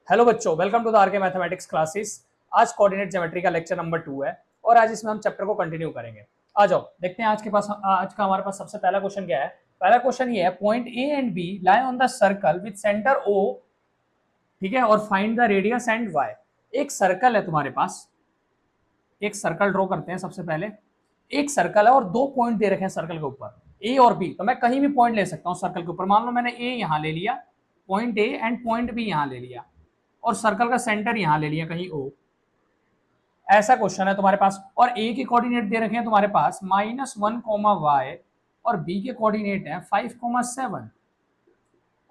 Hello बच्चों, welcome to the RK mathematics classes. आज coordinate geometry का लेक्चर नंबर 2 है और आज इसमें हम चैप्टर को कंटिन्यू करेंगे। आ जाओ देखते हैं आज का हमारे पास सबसे पहला क्वेश्चन क्या है। पहला क्वेश्चन ये है, point A and B lie on the circle with centre O, ठीक है, और find the radius and Y. एक सर्कल है तुम्हारे पास, एक सर्कल ड्रॉ करते हैं। सबसे पहले एक सर्कल है और दो पॉइंट दे रखे हैं सर्कल के ऊपर, ए और बी। तो मैं कहीं भी पॉइंट ले सकता हूँ सर्कल के ऊपर। मान लो मैंने ए यहाँ ले लिया, point A and point B यहाँ ले लिया, और सर्कल का सेंटर यहां ले लिया कहीं ओ। ऐसा क्वेश्चन है तुम्हारे पास, और ए के कोऑर्डिनेट दे रखे हैं तुम्हारे पास -1, y, और बी के कोऑर्डिनेट है 5, 7,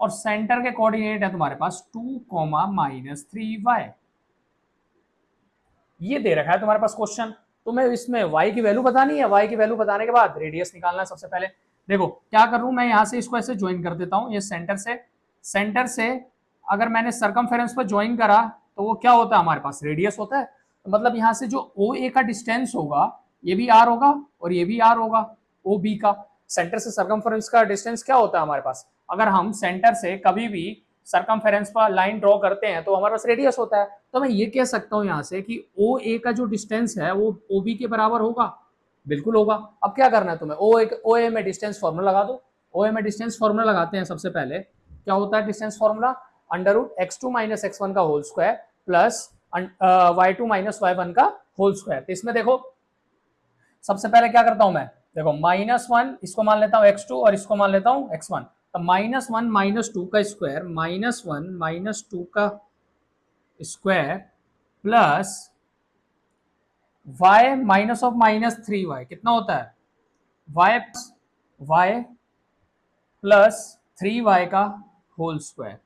और सेंटर के कोऑर्डिनेट है तुम्हारे पास 2, -3y। ये दे रखा है तुम्हारे पास क्वेश्चन। तुम्हें इसमें y की वैल्यू बतानी है। y की वैल्यू बताने के बाद रेडियस निकालना है। सबसे पहले देखो क्या कर रहा हूं मैं, यहां से इसको ऐसे ज्वाइन कर देता हूं। ये सेंटर से अगर मैंने सरकमफेरेंस पर ज्वाइन करा तो वो क्या होता है हमारे पास, रेडियस होता है। तो मतलब यहाँ से जो ओ ए का डिस्टेंस होगा ये भी आर होगा और ये भी आर होगा। ओ बी का सेंटर से सरकमफेरेंस का डिस्टेंस क्या होता है हमारे पास। अगर हम सेंटर से कभी भी सरकमफेरेंस पर लाइन ड्रॉ करते हैं तो हमारे पास रेडियस होता है। तो मैं ये कह सकता हूँ यहाँ से कि ओ ए का जो डिस्टेंस है वो ओ बी के बराबर होगा। बिल्कुल होगा। अब क्या करना है तुम्हें, ओ ए में डिस्टेंस फॉर्मूला लगा दो। ओ ए में डिस्टेंस फॉर्मूला लगाते हैं। सबसे पहले क्या होता है डिस्टेंस फॉर्मूला, √x2 - x1 का whole square plus y2 - y1 का होल स्क्वायर। तो इसमें देखो सबसे पहले क्या करता हूं मैं, देखो -1 इसको मान लेता हूं x2 और इसको मान लेता हूं x1। तो -1 - 2 का स्क्वायर, -1 - 2 का स्क्वायर प्लस y -3y कितना होता है, y प्लस 3y का होल स्क्वायर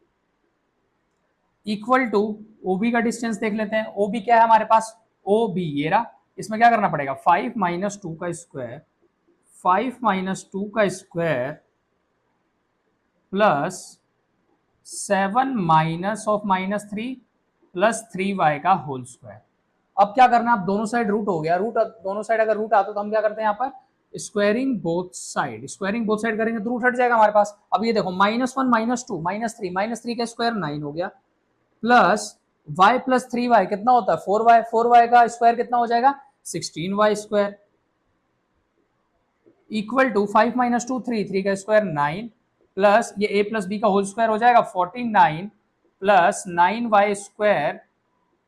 इक्वल टू ओबी का डिस्टेंस देख लेते हैं। ओबी क्या है हमारे पास, ओ बी ये रहा। इसमें क्या करना पड़ेगा, 5 - 2 का स्क्वायर, 5 - 2 का स्क्वायर प्लस 7 -3 प्लस 3y का होल स्क्वायर। अब क्या करना, अब दोनों साइड रूट हो गया। रूट दोनों साइड अगर रूट आता तो हम क्या करते हैं यहाँ पर, squaring both side. Squaring both side करेंगे तो रूट हट जाएगा हमारे पास। अब ये देखो -1 -2 -3 का स्क्वायर 9 हो गया, प्लस y प्लस 3y कितना होता है 4y। 4y का स्क्वायर कितना हो जाएगा 16y स्क्वायर इक्वल टू 5 - 2 3 का स्क्वायर 9 प्लस ये a प्लस बी का होल स्क्वायर हो जाएगा 49 plus 9y square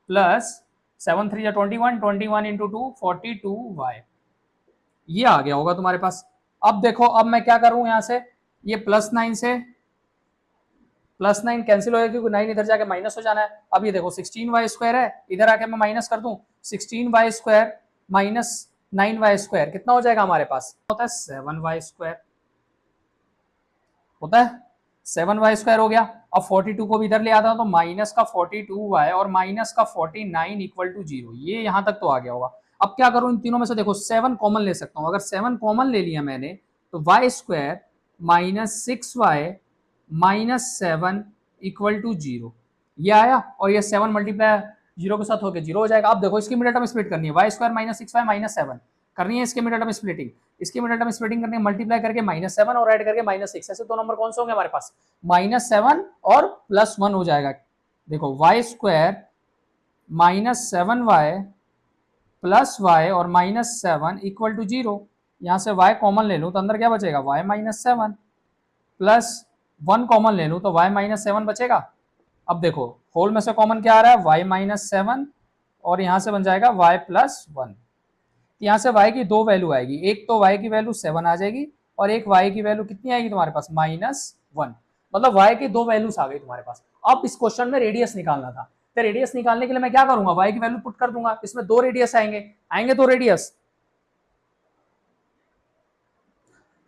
plus 7 3 21, 21 into 2 42y। ये आ गया होगा तुम्हारे पास। अब देखो अब मैं क्या करूं, यहां से ये +9 से +9 कैंसिल हो जाएगा क्योंकि 9 इधर जाके माइनस हो जाना है। अब ये देखो 16y स्क्वायर है, इधर आके मैं माइनस कर दूं, 16y square minus 9y square कितना हो जाएगा हमारे पास, होता है 7y स्क्वायर, होता है 7y स्क्वायर हो गया। अब 42 को भी इधर ले आता हूं तो माइनस का 42y और माइनस का 49 इक्वल टू 0। ये यहां तक तो आ गया होगा। अब क्या करूं, इन तीनों में से देखो 7 कॉमन ले सकता हूं। अगर 7 कॉमन ले लिया मैंने तो y square -6y -7 equal to 0 ये आया, और ये 7 मल्टीप्लाई 0 के साथ होकर 0 हो जाएगा। अब देखो इसकी मिनट में स्प्लिट करनी है, y स्क्वायर -6y -7 करनी है इसके मिनट में स्प्लिटिंग। इसके मिनट में स्प्लिटिंग करनी है, मल्टीप्लाई करके -7 और ऐड करके -6। ऐसे दो नंबर कौन से होंगे हमारे पास, -7 और +1 हो जाएगा। देखो y स्क्वायर -7y +y और -7 इक्वल टू 0। यहाँ से y कॉमन ले लूँ तो अंदर क्या बचेगा, y -7 प्लस 1 कॉमन ले लूँ तो y -7 बचेगा। अब देखो होल में से कॉमन क्या आ रहा है, y -7 और यहाँ से बन जाएगा y +1। यहाँ से y की दो वैल्यू आएगी, एक तो y की वैल्यू 7 आ जाएगी और एक y की वैल्यू कितनी आएगी तुम्हारे पास -1। मतलब y की दो वैल्यूज आ गई तुम्हारे पास। अब इस क्वेश्चन में रेडियस निकालना था, तो रेडियस निकालने के लिए मैं क्या करूंगा, y की वैल्यू पुट कर दूंगा। इसमें दो रेडियस आएंगे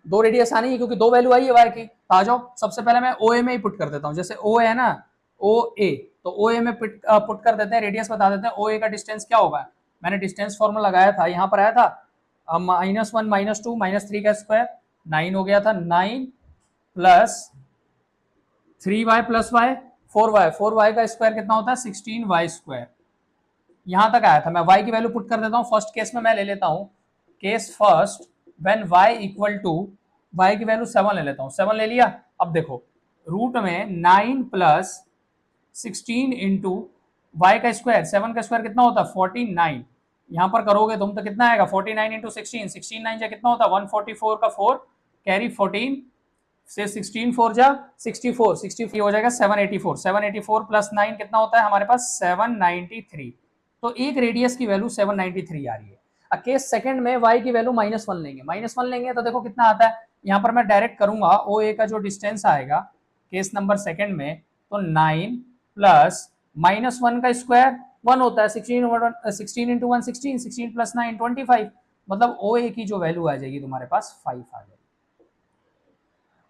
दो रेडियस आनी है क्योंकि दो वैल्यू आई है y की। आ जाओ सबसे पहले मैं OA में ही पुट कर देता हूँ। जैसे O है ना, OA, तो OA में पुट कर देते हैं, रेडियस बता देते हैं। OA का डिस्टेंस क्या होगा, मैंने डिस्टेंस फॉर्मूला लगाया था, यहाँ पर आया था -1 -2 -3 का स्क्वायर 9 हो गया था, 9 plus 3y plus y 4y का स्क्वायर कितना होता है 16y स्क्वायर। यहां तक आया था। मैं y की वैल्यू पुट कर देता हूं। फर्स्ट केस में मैं ले लेता हूं case first, when y equal to, y की वैल्यू 7 ले लेता हूं। 7 ले लिया। अब देखो रूट में 9 प्लस 16 इंटू वाई का स्क्वायर, 7 का स्क्वायर कितना होता है 49, यहाँ पर करोगे तुम तो कितना आएगा 49 इंटू 16, 16 9 जा कितना होता है 144 का 4 कैरी 14 से 16 4 जा 64, 64 हो जाएगा 784, 784 प्लस 9 कितना होता है हमारे पास 793। तो एक रेडियस की वैल्यू 793 आ रही है। केस सेकंड में y की वैल्यू -1 लेंगे, -1 लेंगे तो देखो कितना आता है, यहाँ पर मैं डायरेक्ट करूंगा ओ ए का जो डिस्टेंस आएगा केस नंबर सेकंड में, तो 9 प्लस -1 का स्क्वायर 1 होता है, 16 इंटू 1 16, 16 प्लस 9 25, मतलब ओ ए की जो वैल्यू आ जाएगी तुम्हारे पास 5 आ जाएगी।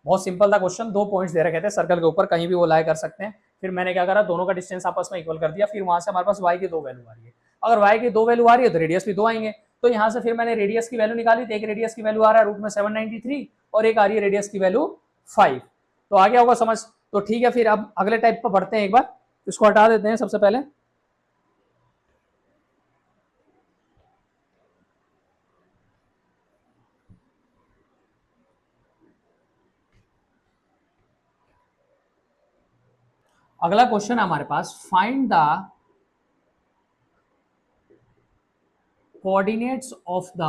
बहुत सिंपल था क्वेश्चन, 2 पॉइंट्स दे रखे थे सर्कल के ऊपर, कहीं भी वो लाए कर सकते हैं। फिर मैंने क्या करा, दोनों का डिस्टेंस आपस में इक्वल कर दिया, फिर वहां से हमारे पास y की 2 वैल्यू आ रही है। अगर y की 2 वैल्यू आ रही है तो रेडियस भी 2 आएंगे, तो यहाँ से फिर मैंने रेडियस की वैल्यू निकाली, तो एक रेडियस की वैल्यू आ रहा है रूट में 793 और एक आ रही है रेडियस की वैल्यू 5। तो आ गया होगा समझ। तो ठीक है, फिर अब अगले टाइप पर बढ़ते हैं, एक बार इसको हटा देते हैं सबसे पहले। अगला क्वेश्चन है हमारे पास, find the coordinates of the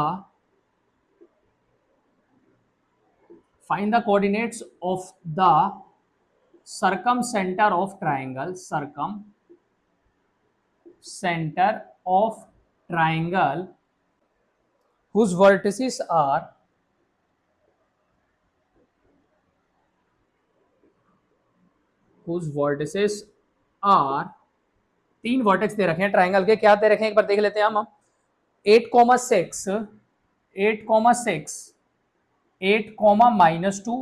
circumcenter of triangle, whose vertices are तीन वर्टेक्स दे रखे हैं ट्राइंगल के, क्या दे रखे हैं एक बार देख लेते हैं हम 8,6 8, -2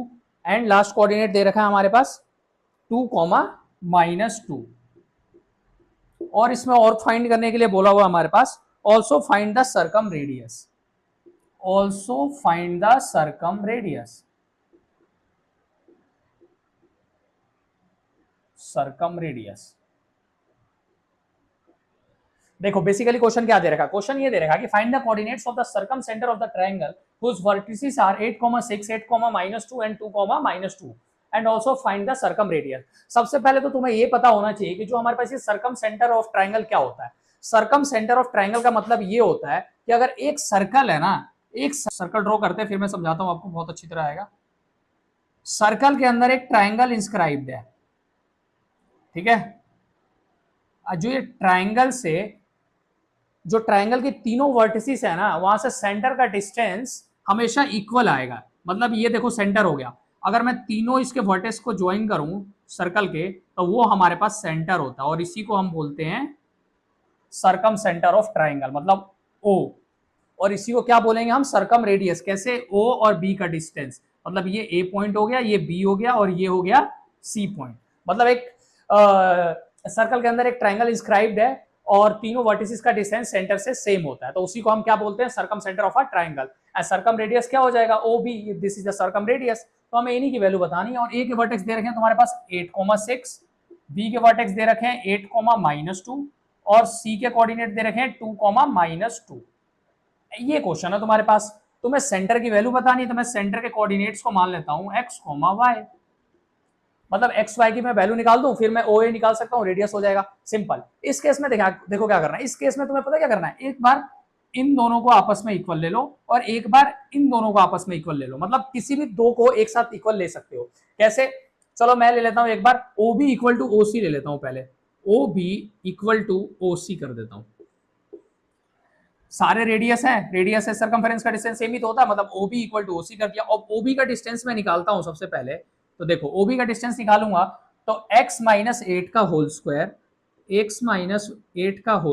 एंड लास्ट कोऑर्डिनेट दे रखा है हमारे पास 2, -2। और इसमें और फाइंड करने के लिए बोला हुआ हमारे पास also find the circumradius. देखो बेसिकली क्वेश्चन क्या दे रखा, क्वेश्चन ये दे रखा कि find the coordinates of the circumcentre of the triangle whose vertices are 8,6 8, -2 and 2, -2 एंड also find the circumradius. सबसे पहले तो तुम्हें ये पता होना चाहिए कि जो हमारे पास ये सर्कम सेंटर ऑफ ट्रायंगल क्या होता है। सर्कम सेंटर ऑफ ट्रायंगल का मतलब ये होता है कि अगर एक सर्कल है ना, एक सर्कल ड्रॉ करते हैं, फिर मैं समझाता हूं आपको, बहुत अच्छी तरह आएगा। सर्कल के अंदर एक ट्रायंगल इंस्क्राइब्ड है, ठीक है। जो ये ट्रायंगल से, जो ट्रायंगल के तीनों वर्टिसेस है ना, वहां से सेंटर का डिस्टेंस हमेशा इक्वल आएगा। मतलब ये देखो सेंटर हो गया, अगर मैं तीनों इसके वर्टेक्स को ज्वाइन करूं सर्कल के, तो वो हमारे पास सेंटर होता है, और इसी को हम बोलते हैं सर्कम सेंटर ऑफ ट्रायंगल, मतलब ओ। और इसी को क्या बोलेंगे हम, सर्कम रेडियस। कैसे, ओ और बी का डिस्टेंस, मतलब ये ए पॉइंट हो गया, ये बी हो गया, और ये हो गया सी पॉइंट। मतलब एक सर्कल के अंदर एक ट्रायंगल इंस्क्राइब्ड है और तीनों वर्टिसेस का डिस्टेंस सेंटर से सेम होता है, तो उसी को हम क्या बोलते हैं, circumcentre of a triangle. And circumradius क्या हो जाएगा, O B, this is the circumradius. तो हमें इन्हीं की वैल्यू बतानी है। और ए के वर्टेक्स दे रखे हैं तुम्हारे पास 8,6, बी के वर्टेक्स दे रखे हैं 8, -2 और सी के कोऑर्डिनेट दे रखे हैं 2, -2। ये क्वेश्चन है तुम्हारे पास, तुम्हें सेंटर की वैल्यू बतानी है, तो मैं सेंटर के कोऑर्डिनेट्स को मान लेता हूं x, y। मतलब एक्स वाई की मैं वैल्यू निकाल दूं, फिर मैं ओ ए निकाल सकता हूं, रेडियस हो जाएगा, सिंपल। इस केस में देखो क्या करना है, इस केस में तुम्हें पता क्या करना है, एक बार इन दोनों को आपस में इक्वल ले लो और एक बार इन दोनों को आपस में इक्वल ले लो। मतलब किसी भी दो को एक साथ इक्वल ले सकते हो। कैसे, चलो मैं ले लेता हूं एक बार O B equal to O C ले लेता हूं, पहले O B equal to O C कर देता हूं। सारे रेडियस है, सर्कमफेरेंस का डिस्टेंस सेम ही तो होता है, मतलब O B equal to O C कर दिया। और ओ बी का डिस्टेंस मैं निकालता हूं सबसे पहले, तो देखो ओ बी का डिस्टेंस निकालूंगा तो x - 8 का होल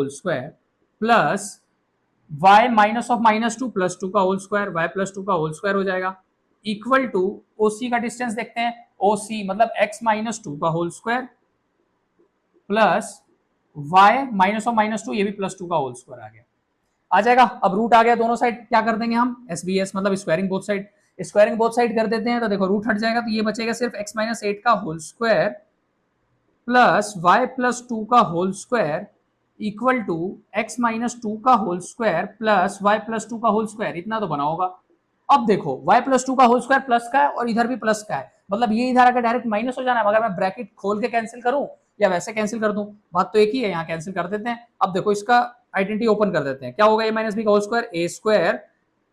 स्क्वायर, प्लस y -2 + 2 का होल स्क्वायर, y + 2 का होल स्क्वायर हो जाएगा, इक्वल टू OC का डिस्टेंस देखते हैं, OC मतलब x - 2 का होल स्क्वायर प्लस y -2, ये भी +2 का होल स्क्वायर आ जाएगा। अब रूट आ गया, दोनों साइड क्या कर देंगे हम, SBS मतलब स्क्वायरिंग बोथ साइड कर देते हैं, तो देखो रूट हट जाएगा, तो ये बचेगा सिर्फ x - 8 का होल स्क्वायर प्लस y + 2 का whole square equal to x - 2 का होल स्क्वायर प्लस y + 2 का होल स्क्वायर। इतना तो बना होगा। अब देखो y + 2 का होल स्क्वायर प्लस का है और इधर भी प्लस का है, मतलब ये इधर आकर डायरेक्ट माइनस हो जाना है। अगर मैं ब्रैकेट खोल के कैंसिल करूं या वैसे कैंसिल कर दूं, बात तो एक ही है, यहाँ कैंसिल कर देते हैं। अब देखो इसका आइडेंटिटी ओपन कर देते हैं, क्या होगा, ए माइनस बी का whole square, A square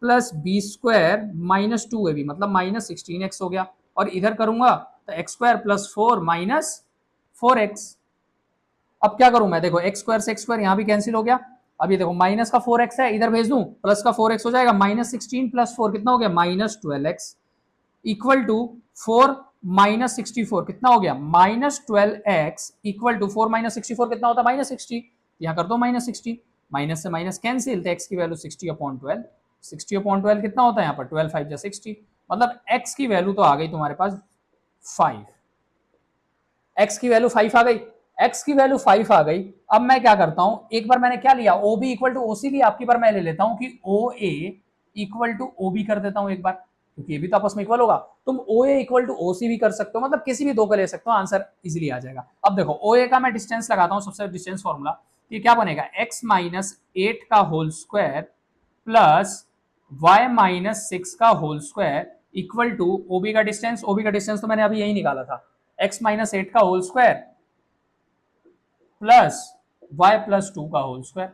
plus B square minus 2ab मतलब माइनस 16x हो गया, और इधर करूंगा तो x square plus 4 minus 4x। अब क्या करूं मैं, देखो एक्स स्क्वायर से एक्स स्क्वायर यहाँ भी कैंसिल हो गया। अब ये देखो माइनस का 4x है, इधर भेज दूं, प्लस का 4x हो जाएगा, माइनस 16 प्लस 4 कितना हो गया, minus 12x equal to 4 minus 64 कितना हो गया, minus 12x equal to 4 minus 64 कितना होता है, माइनस 60। यहाँ कर दो माइनस 60, माइनस से माइनस कैंसिल, तो x की वैल्यू 60/12, 60/12 कितना होता है यहाँ पर, 12 5 60, मतलब x की वैल्यू तो आ गई तुम्हारे पास 5, x की वैल्यू 5 आ गई, x की वैल्यू 5 आ गई। अब मैं क्या करता हूं, एक बार मैंने क्या लिया, OB इक्वल टू OC लिया, आपकी बार मैं ले लेता हूं कि OA इक्वल टू OB कर देता हूं एक बार, क्योंकि ये भी तो आपस में इक्वल होगा। तुम OA इक्वल टू OC भी कर सकते हो, मतलब किसी भी दो का ले सकते हो, आंसर इजीली आ जाएगा। अब देखो OA का मैं डिस्टेंस लगाता हूं, सबसे डिस्टेंस फॉर्मूला, ये क्या बनेगा, x माइनस 8 का whole square plus y minus 6 का whole square equal to OB का डिस्टेंस, OB का डिस्टेंस तो मैंने अभी यही निकाला था, x माइनस 8 का whole square plus y plus 2 का होल स्क्वायर।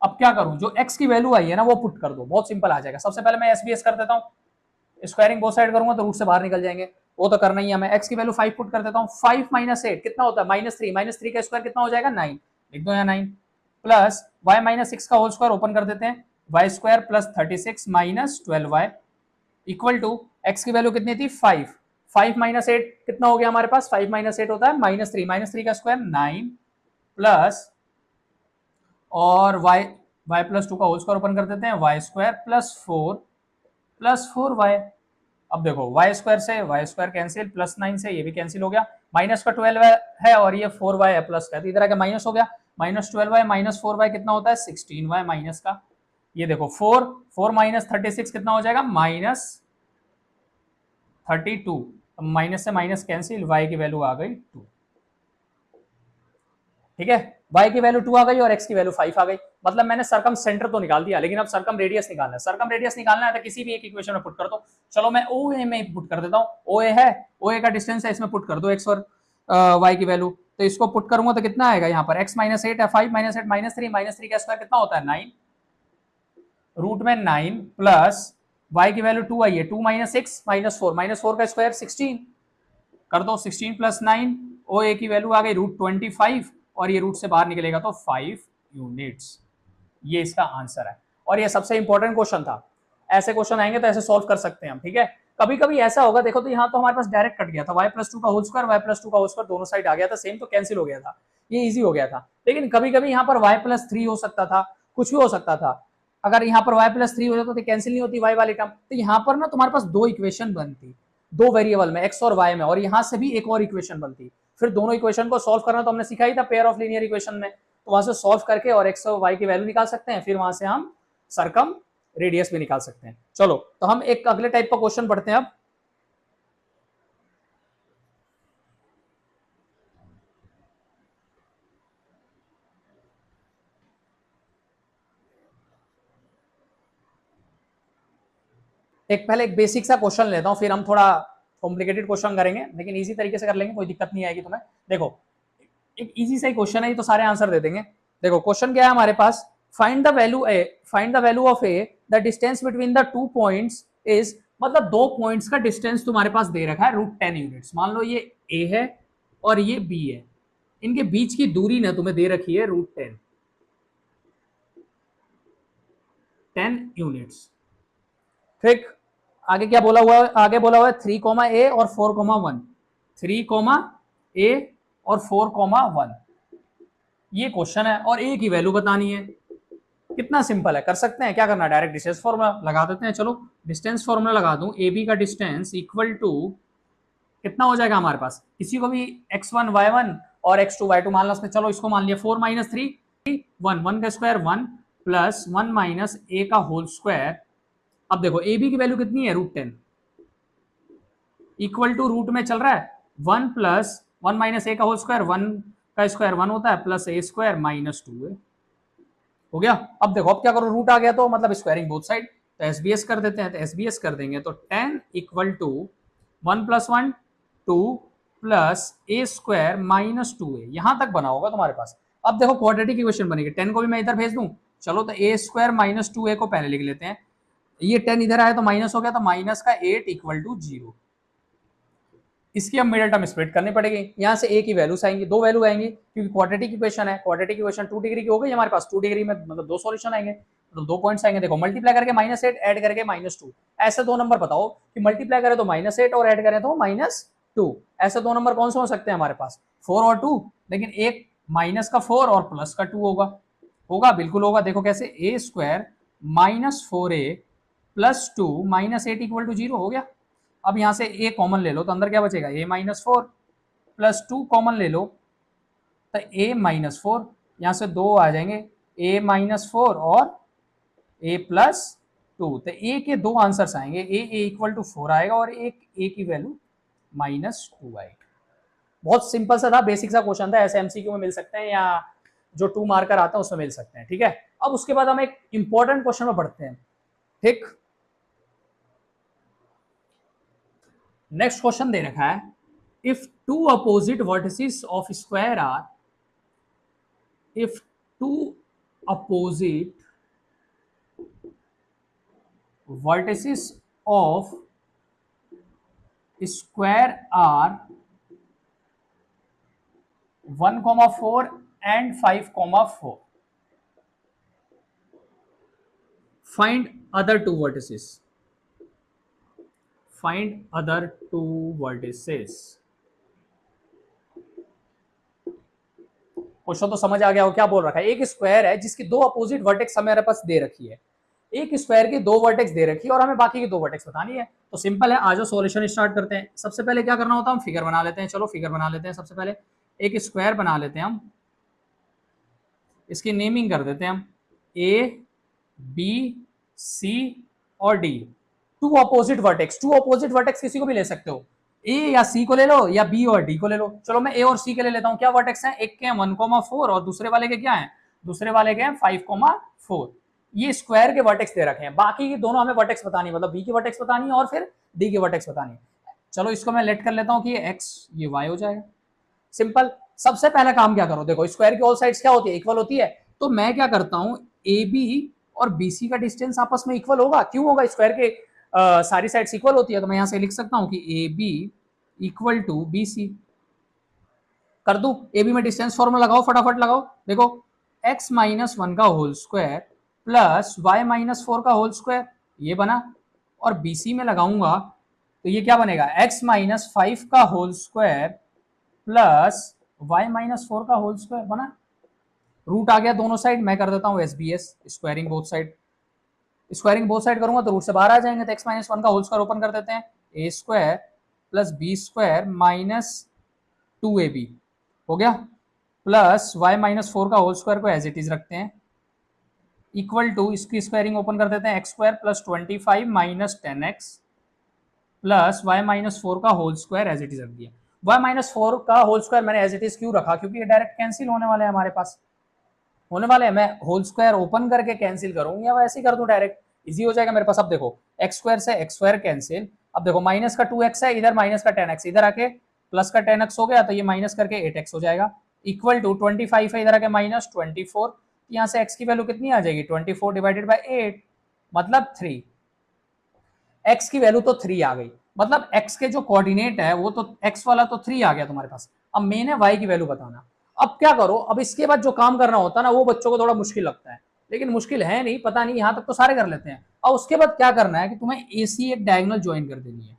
अब क्या करूं, जो x की वैल्यू आई है ना वो पुट कर दो, बहुत सिंपल आ जाएगा। सबसे पहले मैं SBS कर देता हूं, स्क्वायरिंग बोथ साइड करूंगा तो रूट से बाहर निकल जाएंगे, वो तो करना ही है। मैं x की वैल्यू 5 पुट कर देता हूं, 5 माइनस 8 कितना होता है, माइनस 3, माइनस 3 का स्क्वायर कितना हो जाएगा, 9, लिख दो यहाँ 9, प्लस y माइनस 6 का होल स्क्वायर ओपन कर देते हैं, y square plus 36 minus 12y equal to x की वैल्यू कितनी थी, 5, 5 माइनस 8 कितना हो गया हमारे पास, 5 माइनस 8 होता है माइनस 3, माइनस 3 का स्क्वायर 9 प्लस और y प्लस 2 का होल स्क्वायर ओपन कर देते हैं, y स्क्वायर प्लस 4y। अब देखो y स्क्वायर से y स्क्वायर कैंसिल, प्लस 9 से ये भी कैंसिल हो गया, माइनस का 12 है और ये 4y है प्लस का, तो इधर आके माइनस हो गया, माइनस 12y माइनस 4y कितना होता है, 16y माइनस का, ये देखो 4 माइनस 36 कितना हो जाएगा, माइनस 32, माइनस से माइनस कैंसिल, y की वैल्यू आ गई 2, ठीक है, y की वैल्यू 2 आ गई और x की वैल्यू 5 आ गई। मतलब मैंने सरकम सेंटर तो निकाल दिया, लेकिन अब सरकम रेडियस निकालना है। सरकम रेडियस निकालना है तो किसी भी एक इक्वेशन में पुट कर दो। चलो मैं OA में पुट कर देता हूँ, OA है, OA का डिस्टेंस है, इसमें पुट कर दो x और y की वैल्यू, तो इसको पुट करूंगा तो कितना आएगा यहाँ पर, x माइनस 8 है, 5 माइनस 8 माइनस 3, माइनस 3 का स्क्वायर कितना होता है, 9, रूट में 9 प्लस y की वैल्यू 2 आई है, 2 माइनस 6 माइनस 4 का स्क्वायर 16 कर दो, 16 प्लस 9, OA की वैल्यू आ गई रूट 25 और ये रूट से बाहर निकलेगा तो 5 यूनिट्स, ये इसका आंसर है। और ये सबसे इंपॉर्टेंट क्वेश्चन था, ऐसे क्वेश्चन आएंगे तो ऐसे सॉल्व कर सकते हैं हम, ठीक है। कभी कभी ऐसा होगा, देखो तो यहाँ तो हमारे पास डायरेक्ट कट गया था, y प्लस 2 का होल स्क्वायर, y प्लस 2 का होल स्क्वायर दोनों साइड आ गया था सेम, तो कैंसिल हो गया था, ये इजी हो गया था। लेकिन कभी कभी यहाँ पर y प्लस 3 हो सकता था, कुछ भी हो सकता था। अगर यहाँ पर y प्लस 3 हो जाता तो कैंसिल नहीं होती y वाली टर्म, तो यहाँ पर ना तुम्हारे पास दो इक्वेशन बनती, दो वेरिएबल में x और y में, और यहाँ से भी एक और इक्वेशन बनती। फिर दोनों इक्वेशन को सॉल्व करना तो हमने सीखा ही था पेयर ऑफ लीनियर इक्वेशन में, तो वहां से सॉल्व करके और x और y की वैल्यू निकाल सकते हैं, फिर वहां से हम सरकम रेडियस भी निकाल सकते हैं। चलो तो हम एक अगले टाइप का क्वेश्चन पढ़ते हैं अब। एक पहले एक बेसिक सा क्वेश्चन लेता हूं, फिर हम थोड़ा कॉम्प्लिकेटेड क्वेश्चन करेंगे, लेकिन इजी तरीके से कर लेंगे, कोई दिक्कत नहीं आएगी तुम्हें। देखो एक इजी सा क्वेश्चन है, ये तो सारे आंसर दे देंगे। देखो क्वेश्चन क्या है हमारे पास, find the value of A, the distance between the 2 points is, मतलब दो पॉइंट्स का डिस्टेंस तुम्हारे पास दे रखा है रूट 10 यूनिट्स। मान लो ये ए है और ये बी है, इनके बीच की दूरी ना तुम्हें दे रखी है रूट 10 यूनिट्स। ठीक, आगे क्या बोला हुआ है, आगे बोला हुआ है 3, ए और 4, 1, 3, ए और 4, 1, ये क्वेश्चन है और ए की वैल्यू बतानी है। कितना सिंपल है, कर सकते हैं, क्या करना है, डायरेक्ट डिस्टेंस फॉर्मूला लगा देते हैं। चलो डिस्टेंस फॉर्मूला लगा दूं, ए बी का डिस्टेंस इक्वल टू कितना हो जाएगा हमारे पास, किसी को भी x1 y1 और x2 y2 मान लो उसमें, चलो इसको मान लिया 4 माइनस 3 1, 1 का स्क्वायर 1 प्लस 1 माइनस ए का होल स्क्वायर। अब देखो ए बी की वैल्यू कितनी है, रूट 10 इक्वल टू रूट में चल रहा है 1 प्लस 1 माइनस ए का होल स्क्वायर, 1 का स्क्वायर 1 होता है प्लस ए स्क्वायर माइनस 2 है, हो गया। अब देखो अब क्या करो, रूट आ गया तो मतलब स्क्वायरिंग बोथ साइड, तो एसबीएस कर देते हैं, तो एसबीएस कर देंगे तो 10 equal to 1 plus 1 2 plus A square minus 2a, यहां तक बना होगा तुम्हारे पास। अब देखो क्वाड्रेटिक इक्वेशन बनेगी, 10 को भी मैं इधर भेज दूं, चलो तो ए स्क्वायर माइनस 2a को पहले लिख लेते हैं, ये 10 इधर आया तो माइनस हो गया, तो माइनस का 8 इक्वल टू 0। इसकी अब मिडिल टर्म स्प्लिट करनी पड़ेगी, यहां से a की वैल्यूज आएंगी, दो वैल्यू आएंगी क्योंकि क्वाड्रेटिक इक्वेशन है, क्वाड्रेटिक इक्वेशन 2 डिग्री की हो गई हमारे पास, 2 डिग्री में मतलब दो सॉल्यूशन आएंगे, मतलब दो पॉइंट्स आएंगे। देखो मल्टीप्लाई करके -8 ऐड करके -2, ऐसे दो नंबर बताओ कि मल्टीप्लाई करें तो -8 और ऐड करें तो -2, ऐसे दो नंबर कौन से हो सकते हैं हमारे पास, 4 और 2, लेकिन एक माइनस का 4 और प्लस का 2 होगा, होगा बिल्कुल होगा। देखो कैसे, A square -4a plus 2 -8 equal to 0 हो गया। अब यहां से a कॉमन ले लो तो अंदर क्या बचेगा, a-4 प्लस 2 कॉमन ले लो तो a-4, यहां से दो आ जाएंगे, a-4 और a+2, तो a के दो आंसर्स आएंगे, a इक्वल टू 4 आएगा और एक a की वैल्यू -2 आएगी। बहुत सिंपल सा था, बेसिक सा क्वेश्चन था, ऐसे एमसीक्यू में मिल सकते हैं या जो 2 मार्कर आता है उसमें मिल सकते हैं, ठीक है। अब उसके बाद हम एक इंपॉर्टेंट क्वेश्चन में पढ़ते हैं, ठीक। नेक्स्ट क्वेश्चन दे रखा है, if two opposite vertices of square are, if two opposite vertices of square are 1,4 and 5,4, find other two vertices, find other two vertices। Question तो समझ आ गया हो क्या बोल रखा है, एक स्क्वायर है जिसकी दो अपोजिट वर्टेक्स हमारे पास दे रखी है, एक स्क्वायर की दो वर्टेक्स दे रखी है और हमें बाकी की दो वर्टेक्स बतानी है। तो सिंपल है, आज सॉल्यूशन स्टार्ट करते हैं। सबसे पहले क्या करना होता है, हम फिगर बना लेते हैं, चलो फिगर बना लेते हैं। सबसे पहले एक स्क्वायर बना लेते हैं हम, इसकी नेमिंग कर देते हैं हम ए बी सी और D, two opposite vertex, two opposite vertex किसी को भी ले सकते हो, ए या सी को ले लो या बी और डी को ले लो। चलो मैं ए और सी के ले लेता हूं, क्या वर्टेक्स हैं, एक के 1,4 और दूसरे वाले के क्या है, दूसरे वाले के 5,4। ये स्क्वायर के वर्टेक्स दे रखे हैं, बाकी की दोनों हमें वर्टेक्स बतानी है, मतलब बी की वर्टेक्स बतानी है और फिर डी की वर्टेक्स बतानी है। चलो इसको मैं लेट कर लेता हूं कि ये एक्स ये वाई हो जाएगा, सिंपल। सबसे पहला काम क्या करो, देखो स्क्वायर की ऑल साइड्स क्या होती है, इक्वल होती है, तो मैं क्या करता हूं, ए बी और बीसी का डिस्टेंस आपस में इक्वल होगा, क्यों होगा, स्क्वायर के सारी साइड्स इक्वल होती है, तो मैं यहां से लिख सकता हूं कि A B equal to B C. कर दू, ए बी में डिस्टेंस फॉर्मूला लगाओ, फटाफट लगाओ। देखो x-1 का होल स्क्वायर प्लस y-4 का होल स्क्वायर, ये बना, और बीसी में लगाऊंगा तो ये क्या बनेगा, x-5 का होल स्क्वायर प्लस y-4 का होल स्क्वायर बना। रूट आ गया दोनों साइड, मैं कर देता हूं SBS, squaring both side, squaring both side करूंगा तो रूट से बाहर आ जाएंगे, तो x-1 का होल स्क्वायर ओपन कर देते हैं, A square plus B square minus 2ab हो गया, प्लस y-4 का होल स्क्वायर को एज इट इज रखते हैं, इक्वल टू, इसकी स्क्वायरिंग ओपन कर देते हैं, X square plus 25 minus 10x plus y-4 का whole square as it is रख दिया। y-4 का होल स्क्वायर मैंने एज इट इज क्यों रखा, क्योंकि ये डायरेक्ट कैंसिल होने वाले हैं, हमारे पास होने वाले हैं। मैं होल स्क्वायर ओपन करके कैंसिल करूं या वैसे ही कर दूं डायरेक्ट, इजी हो जाएगा मेरे पास। अब देखो एक्स स्क्वायर से एक्स स्क्वायर कैंसिल, अब देखो माइनस का 2x है, इधर माइनस का 10x, इधर आके प्लस का 10x हो गया, तो ये माइनस करके 8x हो जाएगा, इक्वल टू 25 है, इधर आके माइनस 24, यहाँ से x की वैल्यू कितनी आ जाएगी, 24 डिवाइडेड बाय 8 मतलब 3, x की वैल्यू तो 3 आ गई, मतलब x के जो कोऑर्डिनेट है वो तो x वाला तो 3 आ गया तुम्हारे पास। अब मेन है y की वैल्यू बताना। अब क्या करो, अब इसके बाद जो काम करना होता है ना वो बच्चों को थोड़ा मुश्किल लगता है, लेकिन मुश्किल है नहीं, पता नहीं, यहां तक तो सारे कर लेते हैं। और उसके बाद क्या करना है कि तुम्हें AC एक डायगोनल ज्वाइन कर देनी है।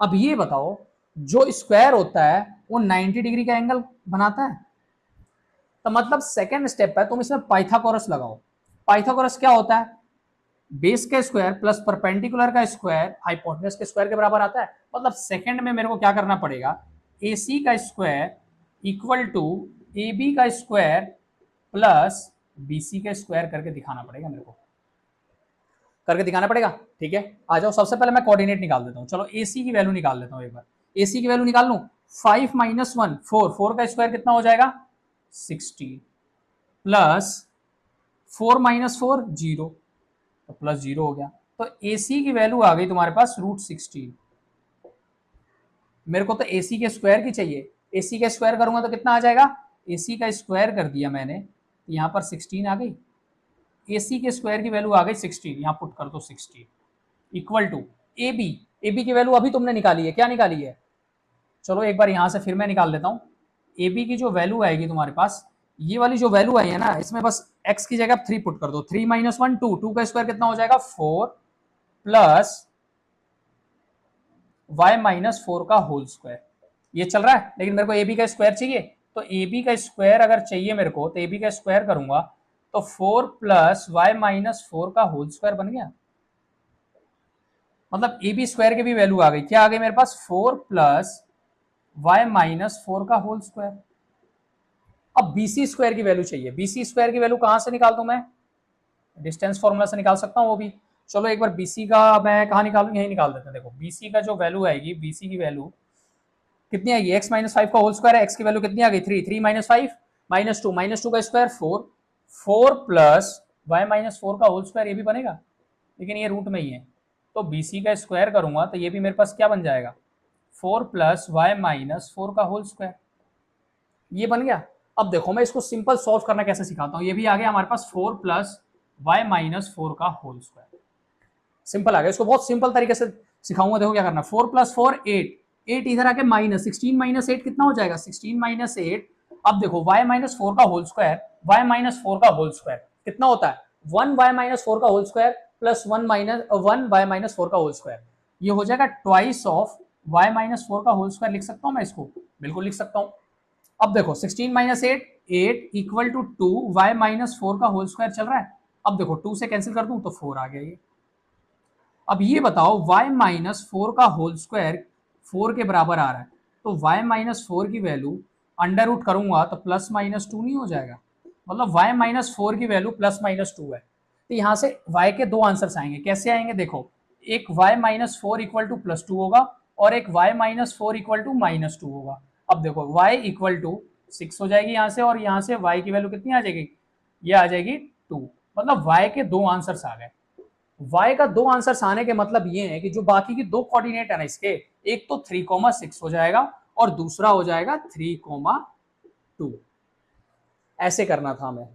अब ये बताओ, जो स्क्वायर होता है वो 90 डिग्री का एंगल बनाता है, तो मतलब सेकेंड स्टेप है, तुम इसमें पाइथागोरस लगाओ। पाइथागोरस क्या होता है, बेस का स्क्वायर प्लस परपेंडिकुलर का स्क्वायर हाइपोटेनस के स्क्वायर के बराबर आता है। मतलब सेकंड में मेरे को क्या करना पड़ेगा, AC का स्क्वायर इक्वल टू AB का स्क्वायर प्लस BC का स्क्वायर करके दिखाना पड़ेगा, मेरे को करके दिखाना पड़ेगा, ठीक है। आ जाओ, सबसे पहले मैं कोऑर्डिनेट निकाल देता हूं, चलो AC की वैल्यू निकाल लेता हूं एक बार। AC की वैल्यू निकाल लूं, 5 माइनस 1 4, 4 का स्क्वायर कितना हो जाएगा 60, प्लस 4 माइनस 4 0, तो प्लस 0 हो गया, तो AC की वैल्यू आ गई तुम्हारे पास √16। मेरे को तो AC के स्क्वायर की चाहिए, AC का स्क्वायर करूंगा तो कितना आ जाएगा, AC का स्क्वायर कर दिया मैंने, यहाँ पर 16 आ गई, AC के स्क्वायर की वैल्यू आ गई 16, यहाँ पुट कर दो 16 इक्वल टू AB, AB की वैल्यू अभी तुमने निकाली है, क्या निकाली है, चलो एक बार यहां से फिर मैं निकाल लेता हूं। AB की जो वैल्यू आएगी तुम्हारे पास, ये वाली जो वैल्यू आई है ना, इसमें बस x की जगह 3 पुट कर दो, 3 माइनस 1 2, 2 का स्क्वायर कितना हो जाएगा 4 प्लस y माइनस 4 का होल स्क्वायर, ये चल रहा है, लेकिन मेरे को AB का स्क्वायर चाहिए, तो AB का स्क्वायर अगर चाहिए मेरे को, तो AB का स्क्वायर करूंगा तो 4 प्लस y माइनस 4 का होल स्क्वायर बन गया, मतलब AB स्क्वायर की भी वैल्यू आ गई, क्या आ गई मेरे पास 4 प्लस y माइनस 4 का होल स्क्वायर। अब BC स्क्वायर की वैल्यू चाहिए, BC स्क्वायर की वैल्यू कहां से निकाल दूं मैं, डिस्टेंस फॉर्मूला से निकाल सकता हूं वो भी, चलो एक बार BC का मैं कहां निकालूं, यही निकाल देते हैं। देखो BC का जो वैल्यू आएगी, BC की वैल्यू कितनी आएगी, x माइनस 5 का होल स्क्वायर है, x की वैल्यू कितनी आ गई 3, 3 माइनस 5 माइनस 2 का स्क्वायर 4, 4 प्लस y माइनस 4 का होल स्क्वायर, ये भी बनेगा, लेकिन ये रूट में ही है, तो BC का स्क्वायर करूंगा तो ये भी मेरे पास क्या बन जाएगा 4 प्लस y माइनस 4 का होल स्क्वायर, ये बन गया। अब देखो मैं इसको सिंपल सॉल्व करना कैसे सिखाता हूं, ये भी आ गया हमारे पास 4 प्लस y माइनस 4 का होल स्क्वायर, सिंपल आ गया, इसको बहुत सिंपल तरीके से सिखाऊंगा। देखो क्या करना, 4 प्लस 4 8, 8 इधर आके माइनस 16 माइनस 8 कितना हो जाएगा 16 माइनस 8। अब देखो y माइनस 4 का होल स्क्वायर, y माइनस 4 का होल स्क्वायर कितना होता है 1 y माइनस 4 का whole square plus 1 y minus 4 का होल स्क्वायर, ये हो जाएगा ट्वाइस ऑफ y माइनस 4 का होल स्क्वायर, लिख सकता हूं मैं इसको, बिल्कुल लिख सकता हूं। अब देखो 16 minus 8 8 equal to 2 y minus 4 का होल स्क्वायर चल रहा है, अब देखो 2 से कैंसिल कर दूं तो 4 आ गया ये। अब ये बताओ y माइनस 4 का होल स्क्वायर 4 के बराबर आ रहा है, तो y माइनस 4 की वैल्यू अंडर रूट करूंगा तो प्लस माइनस 2 नहीं हो जाएगा, मतलब y माइनस 4 की वैल्यू प्लस माइनस 2 है, तो यहां से y के दो आंसर्स आएंगे, कैसे आएंगे देखो, एक y minus 4 equal to plus 2 होगा और एक y minus 4 equal to minus 2 होगा। अब देखो y इक्वल टू 6 हो जाएगी यहाँ से, और यहाँ से y की वैल्यू कितनी आ जाएगी, ये आ जाएगी 2, मतलब y के दो आंसर्स आ गए। y का दो आंसर्स आने के मतलब ये है कि जो बाकी की दो कोऑर्डिनेट है ना इसके, एक तो 3,6 हो जाएगा और दूसरा हो जाएगा 3,2, ऐसे करना था हमें,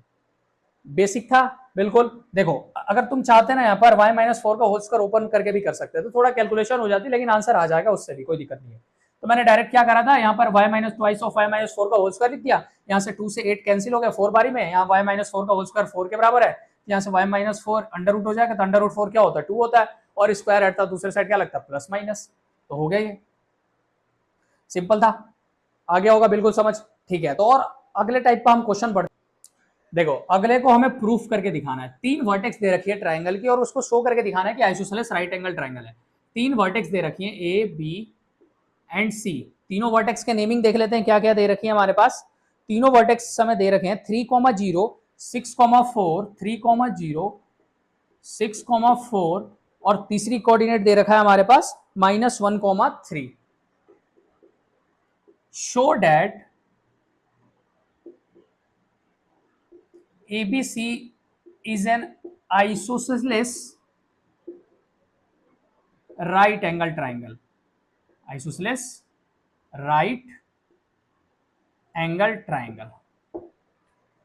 बेसिक था बिल्कुल। देखो अगर तुम चाहते ना यहाँ पर y माइनस 4 का होल स्क्वायर ओपन करके भी कर सकते हैं, तो थोड़ा कैलकुलेशन हो जाती, लेकिन आंसर आ जाएगा उससे भी, कोई दिक्कत नहीं है। तो मैंने डायरेक्ट क्या करा था, यहाँ पर y minus twice of y minus 4 का होल स्क्वायर लिख दिया, यहाँ से 2 से 8 कैंसिल हो गया 4 बारी में, यहाँ y माइनस 4 का होल स्क्वायर 4 के बराबर है, यहाँ से y माइनस 4 अंडर रूट हो जाएगा, तो अंडर रूट 4 क्या होता है 2 होता है, और स्क्वायर हटता दूसरे साइड क्या लगता है प्लस माइनस, तो हो गया ये, सिंपल था, आ गया होगा बिल्कुल समझ, ठीक है। तो और अगले टाइप का हम क्वेश्चन पढ़ते, देखो अगले को हमें प्रूफ करके दिखाना है, तीन वर्टेक्स दे रखी है ट्राइंगल की और उसको शो करके दिखाना है कि आइसोसेलेस राइट एंगल ट्राइंगल है। तीन वर्टेक्स दे रखी है ए बी एंड सी, तीनों वर्टेक्स के नेमिंग देख लेते हैं क्या क्या दे रखी है हमारे पास। तीनों वर्टेक्स समय दे रखे हैं 3,0 6,4 3,0 6,4 और तीसरी कोऑर्डिनेट दे रखा है हमारे पास -1,3। Show that ABC is an isosceles right angle triangle, isosceles right angle triangle,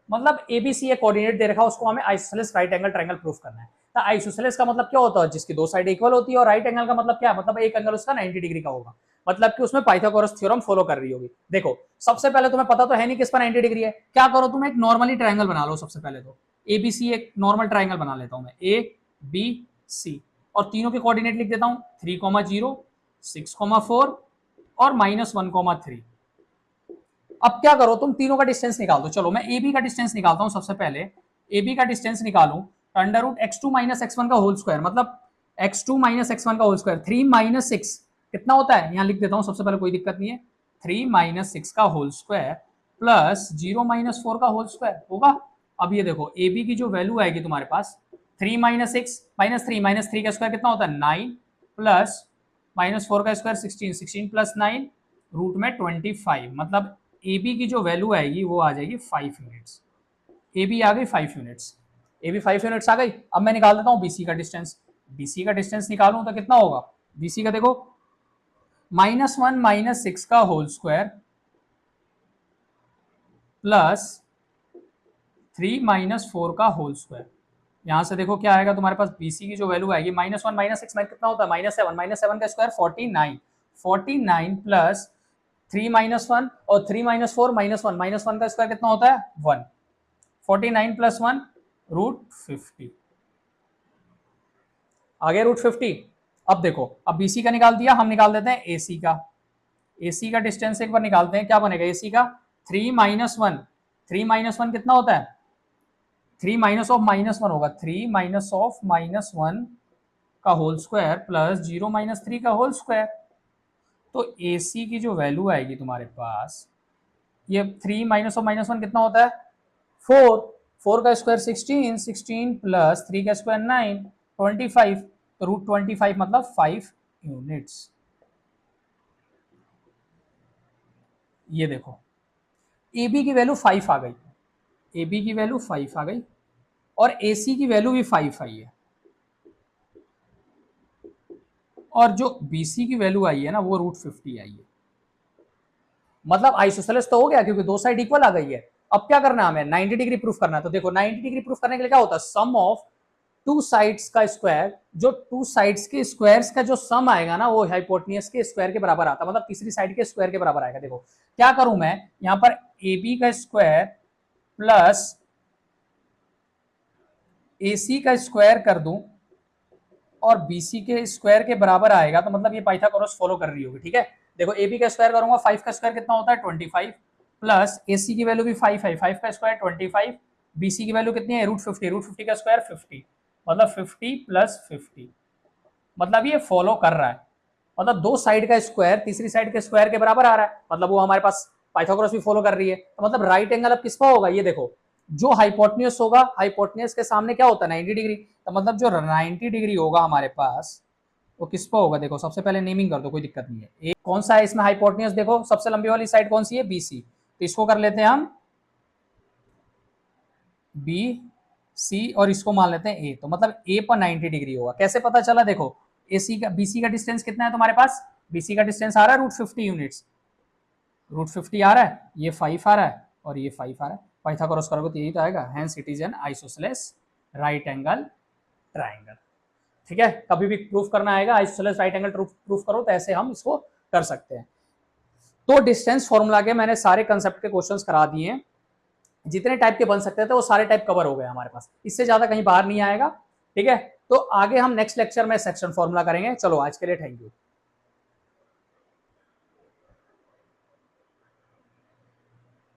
मतलब ABC एक कोऑर्डिनेट दे रखा है, उसको हमें isosceles right angle triangle proof करना है। तो आइसोसेलेस का मतलब क्या होता है, जिसकी दो साइड इक्वल होती है, और राइट एंगल का मतलब क्या है, मतलब एक एंगल उसका 90 डिग्री का होगा, मतलब कि उसमें पाइथागोरस थ्योरम फॉलो कर रही होगी। देखो सबसे पहले तुम्हें पता तो है नहीं किस पर 90 डिग्री है, क्या करो तुम एक नॉर्मली ट्रायंगल बना लो, सबसे पहले तो ABC एक नॉर्मल ट्रायंगल बना लेता हूं मैं, ABC, और तीनों के कोऑर्डिनेट लिख देता हूं 3,0 6,4 और -1,3। अब क्या करो तुम तीनों का डिस्टेंस निकाल दो, चलो मैं AB का डिस्टेंस निकालता हूं सबसे पहले, AB का डिस्टेंस निकालूं under root x2 minus x1 का होल स्क्वायर, मतलब x2 माइनस x1 का होल स्क्वायर 3 माइनस 6 कितना होता है, यहां लिख देता हूं सबसे पहले, कोई दिक्कत नहीं है, 3 माइनस 6 का होल स्क्वायर प्लस 0 माइनस 4 का होल स्क्वायर होगा। अब ये देखो AB की जो वैल्यू आएगी तुम्हारे पास 3 माइनस 6 माइनस 3 का स्क्वायर कितना होता है 9 प्लस -4 का स्क्वायर 16, 16 प्लस 9 रूट में 25, मतलब AB की जो वैल्यू आएगी वो आ जाएगी 5 यूनिट्स, AB आ गई 5 यूनिट्स, AB 5 यूनिट्स आ गई। अब मैं निकाल देता हूं BC का डिस्टेंस, BC का डिस्टेंस निकालूं तो कितना होगा, BC का देखो -1 -6 का होल स्क्वायर प्लस 3 - 4 का होल स्क्वायर। यहां से देखो क्या आएगा तुम्हारे पास, BC की जो वैल्यू आएगी -1 -6 कितना होता है, -7 का स्क्वायर 49, 49 प्लस 3 - 1 और 3 - 4 -1, -1 का स्क्वायर कितना होता है 1, 49 प्लस 1 √50 आगे √50। अब देखो, अब BC का निकाल दिया, हम निकाल देते हैं AC का। AC का डिस्टेंस एक बार निकालते हैं, क्या बनेगा AC का 3 - 1, 3 - 1 कितना होता है 3 माइनस ऑफ -1 होगा, 3 माइनस ऑफ -1 का होल स्क्वायर प्लस 0 - 3 का होल स्क्वायर। तो AC की जो वैल्यू आएगी तुम्हारे पास, ये 3 माइनस ऑफ -1 कितना होता है 4, 4 का स्क्वायर 16, 16 प्लस 3 का स्क्वायर 9, 25, तो √25 मतलब 5 यूनिट्स। ये देखो AB की वैल्यू 5 आ गई, AB की वैल्यू 5 आ गई और AC की वैल्यू भी 5 आई है, और जो BC की वैल्यू आई है ना वो √50 आई है। मतलब आइसोसेलेस तो हो गया क्योंकि दो साइड इक्वल आ गई है। अब क्या करना है हमें 90 डिग्री प्रूफ करना है। तो देखो 90 डिग्री प्रूफ करने के लिए क्या होता है, सम ऑफ टू साइड्स का स्क्वायर, जो टू साइड्स के स्क्वायर्स का जो सम आएगा ना वो हाइपोटेन्यूज के स्क्वायर के बराबर आता है, मतलब तीसरी साइड के स्क्वायर के बराबर आएगा। देखो क्या करूं मैं यहां पर AB का स्क्वायर प्लस AC का स्क्वायर कर दूं और BC के स्क्वायर के बराबर आएगा, तो मतलब ये पाइथागोरस फॉलो कर रही होगी। ठीक है, देखो AB का स्क्वायर करूंगा, 5 का स्क्वायर कितना होता है 25 प्लस AC की वैल्यू भी 5 है, 5 का स्क्वायर 25, BC की वैल्यू कितनी है √50, √50 का स्क्वायर 50, मतलब 50 प्लस 50, मतलब ये फॉलो कर रहा है, मतलब दो साइड का स्क्वायर तीसरी साइड के स्क्वायर के बराबर आ रहा है, मतलब वो हमारे पास पाइथागोरस भी फॉलो कर रही है। तो मतलब राइट एंगल अब किसका होगा, ये देखो जो हाइपोटेन्यूज होगा, हाइपोटेन्यूज के सामने क्या होता है 90 डिग्री, तो मतलब जो 90 डिग्री होगा हमारे पास वो किस पर होगा। देखो सबसे पहले नेमिंग कर दो, कोई दिक्कत नहीं है। एक कौन सा है इसमें हाइपोटेन्यूज, देखो सबसे लंबी वाली साइड कौन सी है BC, तो इसको कर लेते हैं हम BC और इसको मान लेते हैं A, तो मतलब A पर 90 डिग्री होगा। कैसे पता चला, देखो AC का BC का डिस्टेंस कितना है तुम्हारे पास, BC का डिस्टेंस आ रहा है √50 यूनिट्स, √50 आ रहा है, ये 5 आ रहा है और ये 5 आ रहा है, पाइथागोरस करोगे तो यही तो आएगा, hence it is an isosceles right angle triangle. ठीक है, कभी भी प्रूफ करना आएगा आइसोसेलेस राइट एंगल प्रूफ करो तो ऐसे हम इसको कर सकते हैं। तो डिस्टेंस फॉर्मूला के मैंने सारे कंसेप्ट के क्वेश्चंस करा दिए हैं, जितने टाइप के बन सकते थे वो सारे टाइप कवर हो गए हमारे पास, इससे ज्यादा कहीं बाहर नहीं आएगा। ठीक है, तो आगे हम नेक्स्ट लेक्चर में सेक्शन फॉर्मूला करेंगे। चलो आज के लिए थैंक यू।